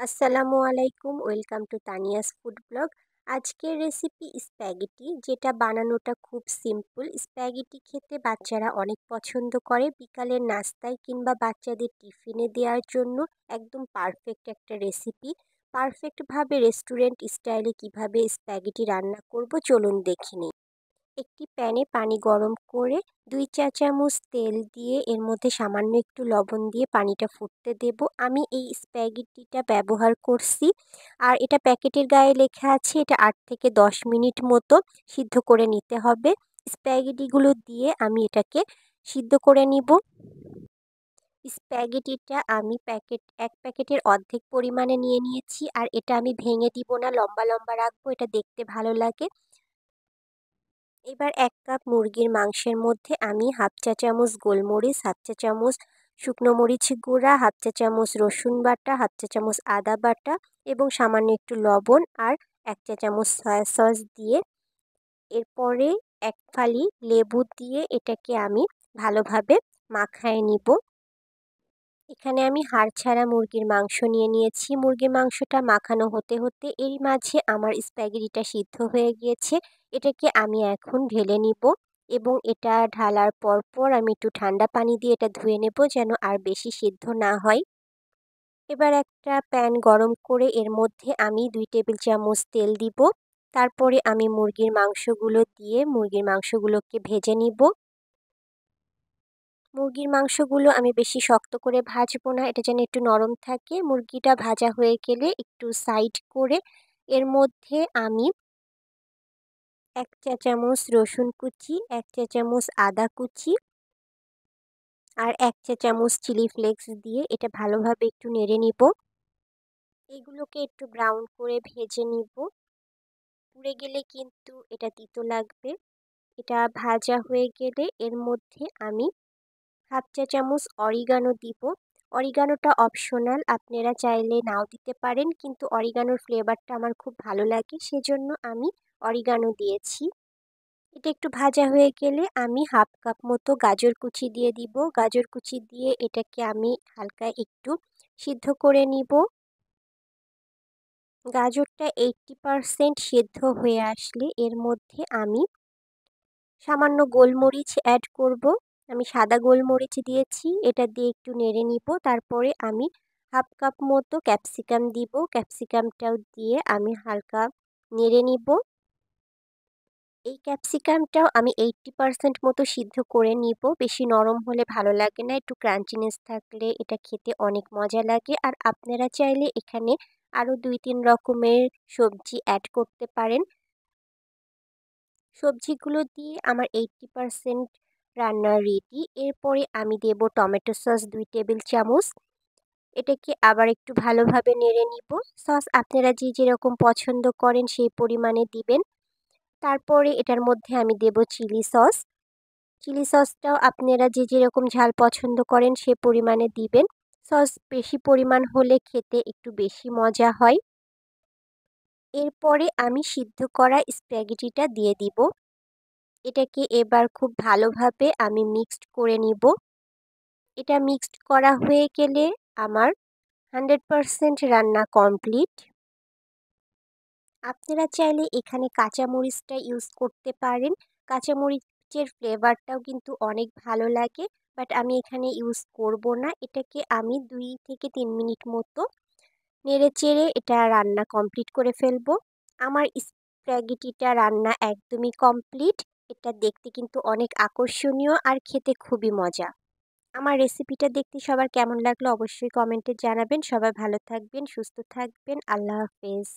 আসসালামু আলাইকুম, welcome to Tania's food blog. আজকের রেসিপি স্প্যাগেটি, যেটা বানানোটা খুব সিম্পল। স্প্যাগেটি খেতে বাচ্চারা অনেক পছন্দ করে, বিকালের নাস্তায় কিংবা বাচ্চাদের টিফিনে দেওয়ার জন্য একদম পারফেক্ট একটা রেসিপি। পারফেক্টভাবে রেস্টুরেন্ট স্টাইলে কিভাবে স্প্যাগেটি রান্না করব চলুন দেখে নিই। একটি প্যানে পানি গরম করে 2 চা চামচ তেল দিয়ে এর মধ্যে সামান্য একটু লবণ দিয়ে পানিটা ফুটতে দেব। আমি এই স্প্যাগেটিটা ব্যবহার করছি, আর এটা প্যাকেটের গায়ে লেখা আছে এটা 8 থেকে 10 মিনিট মতো সিদ্ধ করে নিতে হবে। স্প্যাগেটিগুলো দিয়ে আমি এটাকে সিদ্ধ করে নিব। স্প্যাগেটিটা আমি এক প্যাকেটের অর্ধেক পরিমাণে নিয়ে নিয়েছি, আর এটা আমি ভেঙে দিব না, লম্বা লম্বা রাখবো, এটা দেখতে ভালো লাগে। এবার 1 কাপ মুরগির মাংসের মধ্যে আমি 1/2 চা চামচ গোলমরিচ, 1/2 চা চামচ শুকনো মরিচ গুঁড়া, 1/2 চা চামচ রসুন বাটা, 1/2 চা চামচ আদা বাটা এবং সামান্য একটু লবণ আর 1 চা চামচ সয়া সস দিয়ে, এরপরে 1 ফালি লেবু দিয়ে এটাকে আমি ভালোভাবে মাখায় নিব। এখানে আমি হাড় ছাড়া মুরগির মাংস নিয়ে নিয়েছি। মুরগির মাংসটা মাখানো হতে হতে এর মাঝে আমার স্প্যাগেটিটা সিদ্ধ হয়ে গিয়েছে। এটাকে আমি এখন ঢেলে নিব এবং এটা ঢালার পর আমি একটু ঠান্ডা পানি দিয়ে এটা ধুয়ে নেব, যেন আর বেশি সিদ্ধ না হয়। এবার একটা প্যান গরম করে এর মধ্যে আমি 2 টেবিল চামচ তেল দিব। তারপরে আমি মুরগির মাংসগুলো দিয়ে মুরগির মাংসগুলোকে ভেজে নিব। মুরগির মাংসগুলো আমি বেশি শক্ত করে ভাজবো না, এটা যেন একটু নরম থাকে। মুরগিটা ভাজা হয়ে গেলে একটু সাইড করে এর মধ্যে আমি 1 চা চামচ রসুন কুচি, 1 চা চামচ আদা কুচি আর 1 চা চামচ চিলি ফ্লেক্স দিয়ে এটা ভালোভাবে একটু নেড়ে নিব। এগুলোকে একটু ব্রাউন করে ভেজে নিব, পুড়ে গেলে কিন্তু এটা তিতো লাগবে। এটা ভাজা হয়ে গেলে এর মধ্যে আমি 1/2 চা চামচ অরিগানো দিব। অরিগানোটা অপশনাল, আপনারা চাইলে নাও দিতে পারেন, কিন্তু অরিগানোর ফ্লেভারটা আমার খুব ভালো লাগে, সেজন্য আমি অরিগানো দিয়েছি। এটা একটু ভাজা হয়ে গেলে আমি 1/2 কাপ মতো গাজর কুচি দিয়ে দিব। গাজর কুচি দিয়ে এটাকে আমি হালকা একটু সিদ্ধ করে নিব। গাজরটা 80% সিদ্ধ হয়ে আসলে এর মধ্যে আমি সামান্য গোলমরিচ অ্যাড করব। আমি সাদা গোলমরিচ দিয়েছি, এটা দিয়ে একটু নেড়ে নিব। তারপরে আমি 1/2 কাপ মতো ক্যাপসিকাম দিব। ক্যাপসিকামটাও দিয়ে আমি হালকা নেড়ে নিব। এই ক্যাপসিকামটাও আমি 80% মতো সিদ্ধ করে নিব। বেশি নরম হলে ভালো লাগে না, একটু ক্রাঞ্চিনেস থাকলে এটা খেতে অনেক মজা লাগে। আর আপনারা চাইলে এখানে আরও 2-3 রকমের সবজি অ্যাড করতে পারেন। সবজিগুলো দিয়ে আমার 80% রান্না রেডি। এরপরে আমি দেব টমেটো সস 2 টেবিল চামচ। এটাকে আবার একটু ভালোভাবে নেড়ে নিব। সস আপনারা যে যেরকম পছন্দ করেন সেই পরিমাণে দিবেন। তারপরে এটার মধ্যে আমি দেব চিলি সস। চিলি সসটাও আপনারা যে যেরকম ঝাল পছন্দ করেন সে পরিমাণে দিবেন। সস বেশি পরিমাণ হলে খেতে একটু বেশি মজা হয়। এরপরে আমি সিদ্ধ করা স্প্যাগেটিটা দিয়ে দিব। এটাকে এবার খুব ভালোভাবে আমি মিক্সড করে নিব। এটা মিক্সড করা হয়ে গেলে আমার 100% রান্না কমপ্লিট। আপনারা চাইলে এখানে কাঁচামরিচটা ইউজ করতে পারেন। কাঁচামরিচের ফ্লেভারটাও কিন্তু অনেক ভালো লাগে, বাট আমি এখানে ইউজ করব না। এটাকে আমি 2 থেকে 3 মিনিট মতো নেড়েচেড়ে এটা রান্না কমপ্লিট করে ফেলবো। আমার স্প্যাগেটিটা রান্না একদমই কমপ্লিট। এটা দেখতে কিন্তু অনেক আকর্ষণীয় আর খেতে খুবই মজা। আমার রেসিপিটা দেখতে সবার কেমন লাগলো অবশ্যই কমেন্টে জানাবেন। সবাই ভালো থাকবেন, সুস্থ থাকবেন। আল্লাহ হাফেজ।